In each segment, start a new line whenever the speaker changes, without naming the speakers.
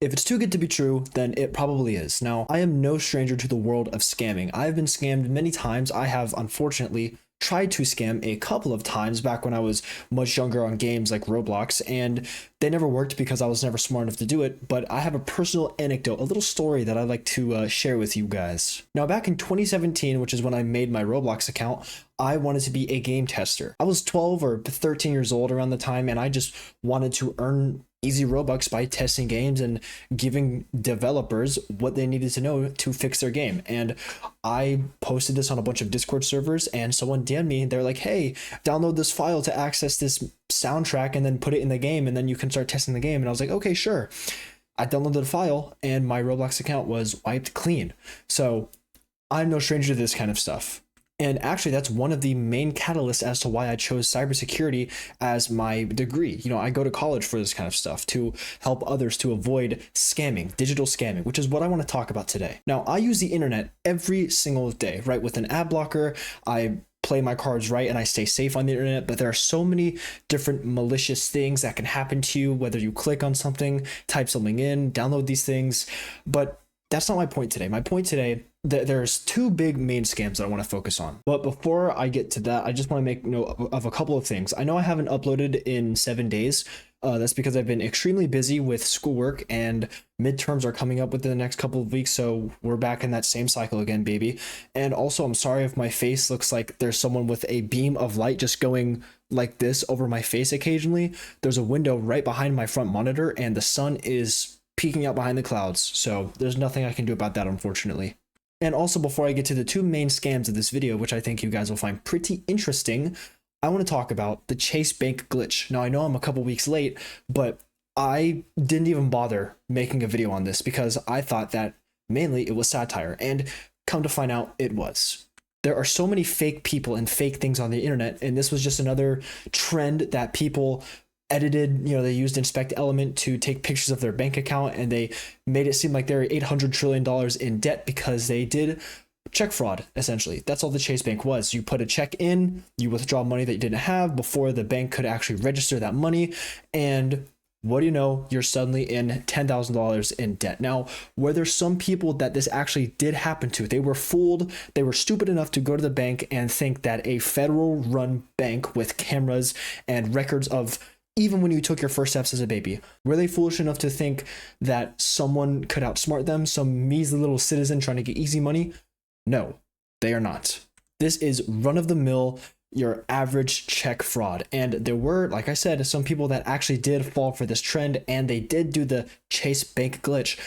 If it's too good to be true, then it probably is. Now, I am no stranger to the world of scamming. I've been scammed many times. I have, unfortunately, tried to scam a couple of times back when I was much younger on games like Roblox, and they never worked because I was never smart enough to do it. But I have a personal anecdote, a little story that I'd like to share with you guys. Now, back in 2017, which is when I made my Roblox account, I wanted to be a game tester. I was 12 or 13 years old around the time, and I just wanted to earn easy Robux by testing games and giving developers what they needed to know to fix their game. And I posted this on a bunch of Discord servers, and someone DM'd me. They're like, hey, download this file to access this soundtrack and then put it in the game, and then you can start testing the game. And I was like, okay, sure. I downloaded the file, and my Roblox account was wiped clean. So I'm no stranger to this kind of stuff. And actually, that's one of the main catalysts as to why I chose cybersecurity as my degree. You know, I go to college for this kind of stuff to help others to avoid scamming, digital scamming, which is what I want to talk about today. Now, I use the internet every single day, right? With an ad blocker, I play my cards right and I stay safe on the internet, but there are so many different malicious things that can happen to you, whether you click on something, type something in, download these things. But that's not my point today. My point today, there's two big main scams that I want to focus on. But before I get to that, I just want to make note of a couple of things. I know I haven't uploaded in 7 days. That's because I've been extremely busy with schoolwork, and midterms are coming up within the next couple of weeks. So we're back in that same cycle again, baby. And also, I'm sorry if my face looks like there's someone with a beam of light just going like this over my face occasionally. There's a window right behind my front monitor, and the sun is peeking out behind the clouds. So there's nothing I can do about that, unfortunately. And also, before I get to the two main scams of this video, which I think you guys will find pretty interesting, I want to talk about the Chase Bank glitch. Now, I know I'm a couple weeks late, but I didn't even bother making a video on this because I thought that mainly it was satire, and come to find out it was. There are so many fake people and fake things on the internet, and this was just another trend that people edited. You know, they used Inspect Element to take pictures of their bank account, and they made it seem like they're $800 trillion in debt because they did check fraud. Essentially, that's all the Chase Bank was. You put a check in, you withdraw money that you didn't have before the bank could actually register that money, and what do you know, you're suddenly in $10,000 in debt. Now, were there some people that this actually did happen to? They were fooled. They were stupid enough to go to the bank and think that a federal run bank with cameras and records of even when you took your first steps as a baby, were they foolish enough to think that someone could outsmart them, some measly little citizen trying to get easy money? No, they are not. This is run-of-the-mill, your average check fraud. And there were, like I said, some people that actually did fall for this trend, and they did do the Chase Bank glitch,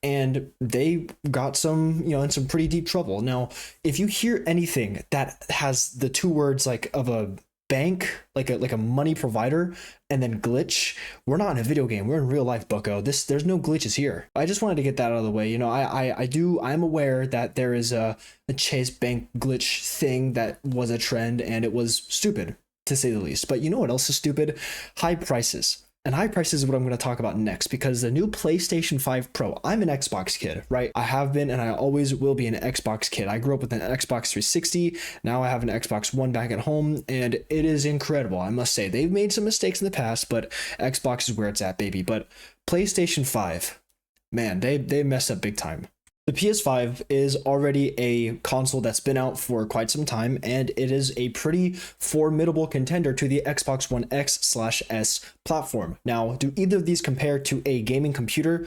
and they got some, you know, in some pretty deep trouble. Now, if you hear anything that has the two words like of a bank, like a money provider, and then glitch, we're not in a video game, we're in real life, bucko. There's no glitches here. I just wanted to get that out of the way. You know, I'm aware that there is a Chase Bank glitch thing that was a trend, and it was stupid to say the least. But you know what else is stupid? High prices. And high prices is what I'm going to talk about next, because the new PlayStation 5 Pro, I'm an Xbox kid, right? I have been, and I always will be an Xbox kid. I grew up with an Xbox 360. Now I have an Xbox One back at home, and it is incredible. I must say, they've made some mistakes in the past, but Xbox is where it's at, baby. But PlayStation 5, man, they messed up big time. The PS5 is already a console that's been out for quite some time, and it is a pretty formidable contender to the Xbox One X/S platform. Now, do either of these compare to a gaming computer?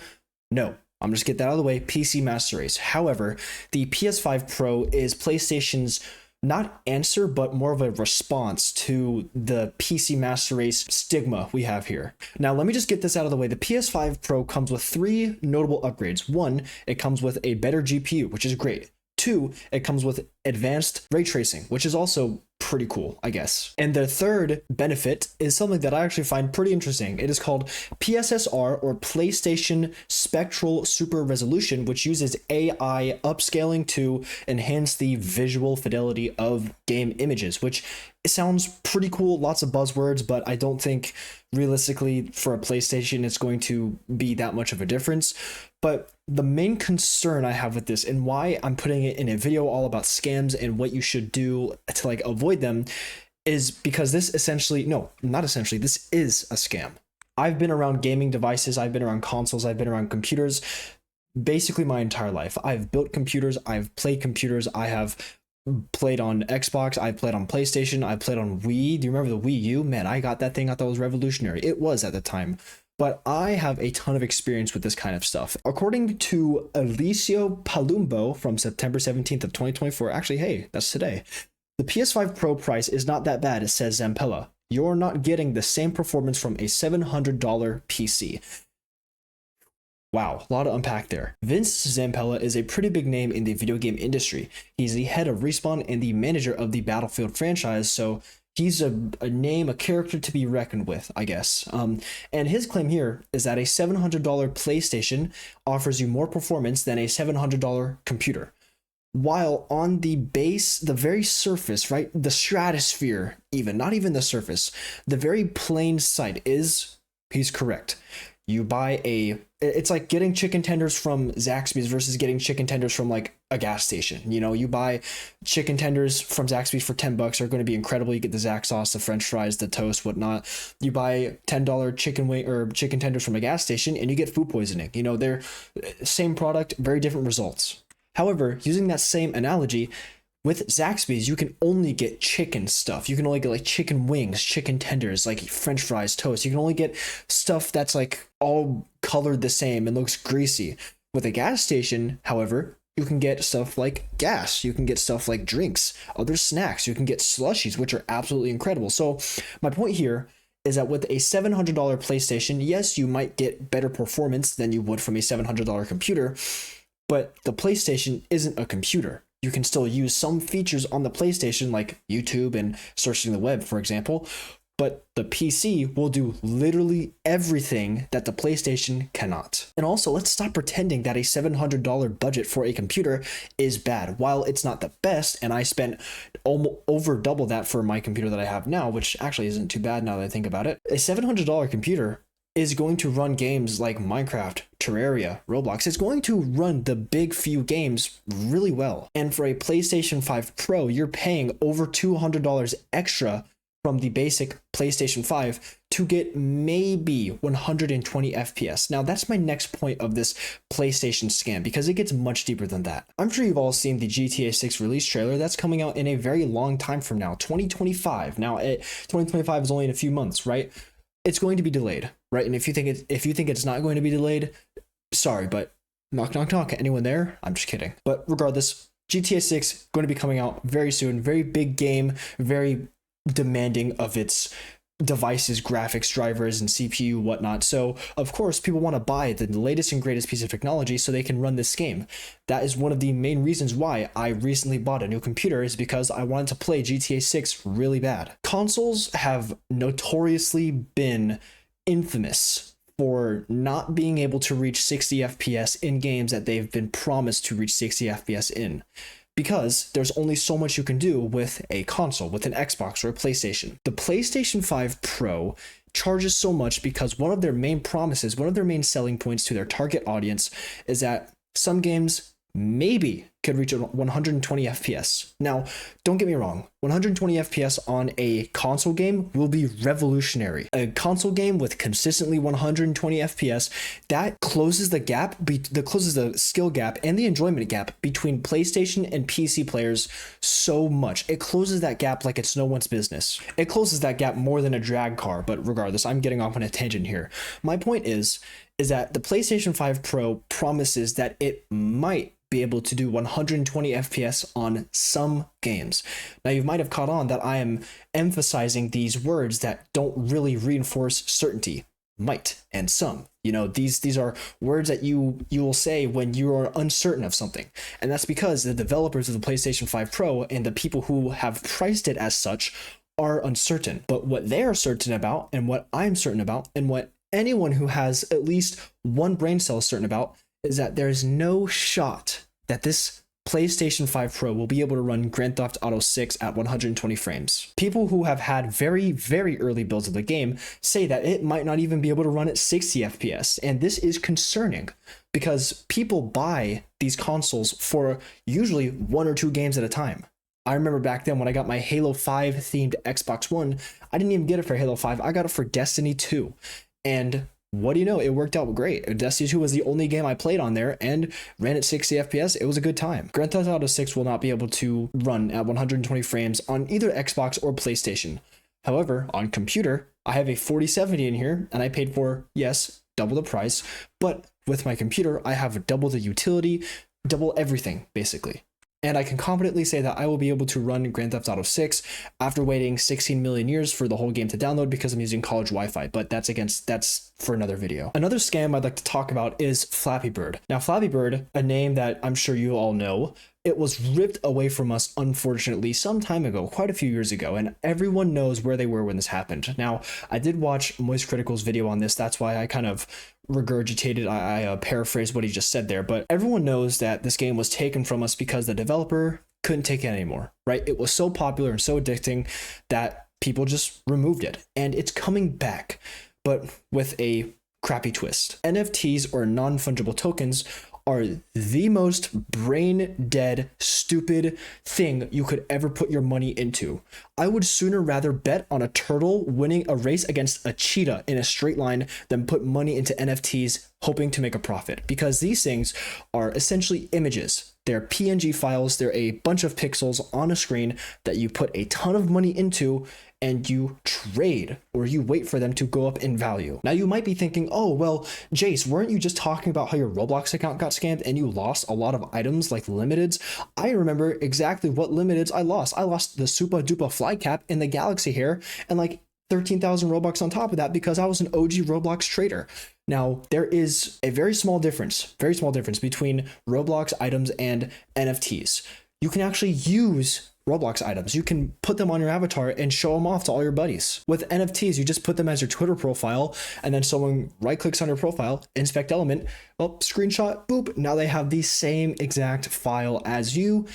No. I'm just get that out of the way. PC Master Race. However, the PS5 Pro is PlayStation's not answer, but more of a response to the PC Master Race stigma we have here. Now, let me just get this out of the way. The PS5 Pro comes with 3 notable upgrades. 1, it comes with a better GPU, which is great. 2, it comes with advanced ray tracing, which is also pretty cool, I guess. And the third benefit is something that I actually find pretty interesting. It is called PSSR, or PlayStation Spectral Super Resolution, which uses AI upscaling to enhance the visual fidelity of game images, which it sounds pretty cool, lots of buzzwords, but I don't think realistically for a PlayStation it's going to be that much of a difference. But the main concern I have with this, and why I'm putting it in a video all about scams and what you should do to like avoid them, is because this essentially, no, not essentially, this is a scam. I've been around gaming devices, I've been around consoles, I've been around computers basically my entire life. I've built computers, I've played computers, I have played on Xbox, I've played on PlayStation, I've played on Wii. Do you remember the Wii U? Man, I got that thing. I thought it was revolutionary. It was at the time. But I have a ton of experience with this kind of stuff. According to Alicio Palumbo from September 17th of 2024, actually, hey, that's today. The PS5 Pro price is not that bad, says Zampella. You're not getting the same performance from a $700 PC. Wow, a lot to unpack there. Vince Zampella is a pretty big name in the video game industry. He's the head of Respawn and the manager of the Battlefield franchise, so he's a name, a character to be reckoned with, I guess. And his claim here is that a $700 PlayStation offers you more performance than a $700 computer. While on the base, the very surface, right, the stratosphere even, not even the surface, the very plain sight is, he's correct. You buy it's like getting chicken tenders from Zaxby's versus getting chicken tenders from like a gas station. You know, you buy chicken tenders from Zaxby's for $10 are going to be incredible. You get the Zax sauce, the French fries, the toast, whatnot. You buy $10 chicken wing or chicken tenders from a gas station and you get food poisoning. You know, they're same product, very different results. However, using that same analogy, with Zaxby's, you can only get chicken stuff. You can only get like chicken wings, chicken tenders, like French fries, toast. You can only get stuff that's like all colored the same and looks greasy. With a gas station, however, you can get stuff like gas. You can get stuff like drinks, other snacks. You can get slushies, which are absolutely incredible. So my point here is that with a $700 PlayStation, yes, you might get better performance than you would from a $700 computer, but the PlayStation isn't a computer. You can still use some features on the PlayStation like YouTube and searching the web, for example, but the PC will do literally everything that the PlayStation cannot. And also, let's stop pretending that a $700 budget for a computer is bad. While it's not the best, and I spent over double that for my computer that I have now, which actually isn't too bad now that I think about it, a $700 computer is going to run games like Minecraft, Terraria, Roblox. It's going to run the big few games really well. And for a PlayStation 5 Pro, you're paying over $200 extra from the basic PlayStation 5 to get maybe 120 FPS. Now, that's my next point of this PlayStation scam because it gets much deeper than that. I'm sure you've all seen the GTA 6 release trailer. That's coming out in a very long time from now, 2025. Now, 2025 is only in a few months, right? It's going to be delayed, right? And if you think it's not going to be delayed, sorry, but knock, knock, knock. Anyone there? I'm just kidding. But regardless, GTA 6 going to be coming out very soon. Very big game, very demanding of its devices, graphics, drivers, and CPU, whatnot. So, of course, people want to buy the latest and greatest piece of technology so they can run this game. That is one of the main reasons why I recently bought a new computer, is because I wanted to play GTA 6 really bad. Consoles have notoriously been infamous for not being able to reach 60 FPS in games that they've been promised to reach 60 FPS in. Because there's only so much you can do with a console, with an Xbox or a PlayStation. The PlayStation 5 Pro charges so much because one of their main promises, one of their main selling points to their target audience is that some games maybe could reach 120 FPS. Now, don't get me wrong, 120 FPS on a console game will be revolutionary. A console game with consistently 120 FPS, that closes the gap, that closes the skill gap and the enjoyment gap between PlayStation and PC players so much. It closes that gap like it's no one's business. It closes that gap more than a drag car, but regardless, I'm getting off on a tangent here. My point is that the PlayStation 5 Pro promises that it might be able to do 120 FPS on some games. Now, you might have caught on that I am emphasizing these words that don't really reinforce certainty. Might and some. You know, these are words that you will say when you are uncertain of something. And that's because the developers of the PlayStation 5 Pro and the people who have priced it as such are uncertain. But what they are certain about, and what I'm certain about, and what anyone who has at least one brain cell is certain about, is that there's no shot that this PlayStation 5 Pro will be able to run Grand Theft Auto 6 at 120 frames. People who have had very, very early builds of the game say that it might not even be able to run at 60 FPS, and this is concerning because people buy these consoles for usually one or two games at a time. I remember back then when I got my Halo 5 themed Xbox One, I didn't even get it for Halo 5, I got it for Destiny 2. And what do you know? It worked out great. Destiny 2 was the only game I played on there and ran at 60 FPS. It was a good time. Grand Theft Auto 6 will not be able to run at 120 frames on either Xbox or PlayStation. However, on computer, I have a 4070 in here and I paid for, yes, double the price, but with my computer, I have double the utility, double everything, basically. And I can confidently say that I will be able to run Grand Theft Auto 6 after waiting 16 million years for the whole game to download because I'm using college Wi-Fi, but that's for another video. Another scam I'd like to talk about is Flappy Bird. Now, Flappy Bird, a name that I'm sure you all know, it was ripped away from us, unfortunately, some time ago, quite a few years ago, and everyone knows where they were when this happened. Now, I did watch Moist Critical's video on this. That's why I kind of regurgitated, I paraphrased what he just said there, but everyone knows that this game was taken from us because the developer couldn't take it anymore, right? It was so popular and so addicting that people just removed it, and it's coming back, but with a crappy twist. NFTs, or non-fungible tokens, are the most brain dead, stupid thing you could ever put your money into. I would sooner rather bet on a turtle winning a race against a cheetah in a straight line than put money into NFTs hoping to make a profit, because these things are essentially images. They're PNG files. They're a bunch of pixels on a screen that you put a ton of money into and you trade, or you wait for them to go up in value. Now you might be thinking, oh, well, Jace, weren't you just talking about how your Roblox account got scammed and you lost a lot of items like limiteds? I remember exactly what limiteds I lost. I lost the Supa Dupa fly cap in the Galaxy hair and like 13,000 Robux on top of that because I was an OG Roblox trader. Now, there is a very small difference between Roblox items and NFTs. You can actually use Roblox items. You can put them on your avatar and show them off to all your buddies. With NFTs, you just put them as your Twitter profile, and then someone right clicks on your profile, inspect element, well, screenshot, boop, now they have the same exact file as you,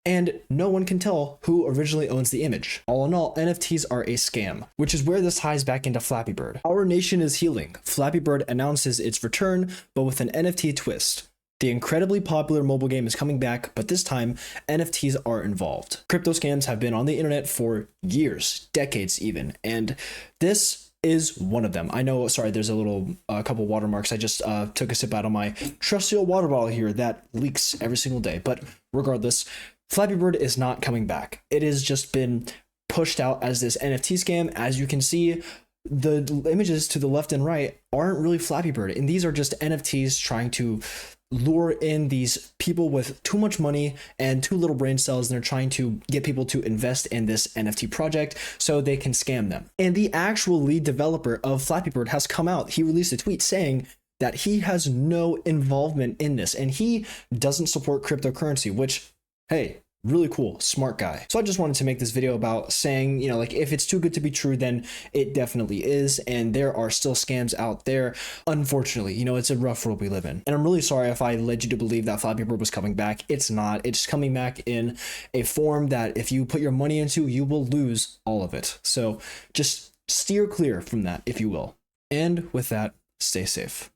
and no one can tell who originally owns the image. All in all, NFTs are a scam, which is where this ties back into Flappy Bird. Our nation is healing. Flappy Bird announces its return, but with an NFT twist. The incredibly popular mobile game is coming back, but this time, NFTs are involved. Crypto scams have been on the internet for years, decades even, and this is one of them. I know, sorry, there's a couple watermarks. I just took a sip out of my trusty old water bottle here that leaks every single day, but regardless, Flappy Bird is not coming back. It has just been pushed out as this NFT scam. As you can see, the images to the left and right aren't really Flappy Bird, and these are just NFTs trying to lure in these people with too much money and too little brain cells, and they're trying to get people to invest in this NFT project so they can scam them. And the actual lead developer of Flappy Bird has come out. He released a tweet saying that he has no involvement in this and he doesn't support cryptocurrency, which, hey, really cool, smart guy. So I just wanted to make this video about saying, you know, like, if it's too good to be true, then it definitely is. And there are still scams out there. Unfortunately, you know, it's a rough world we live in. And I'm really sorry if I led you to believe that Flappy Bird was coming back. It's not. It's coming back in a form that if you put your money into, you will lose all of it. So just steer clear from that, if you will. And with that, stay safe.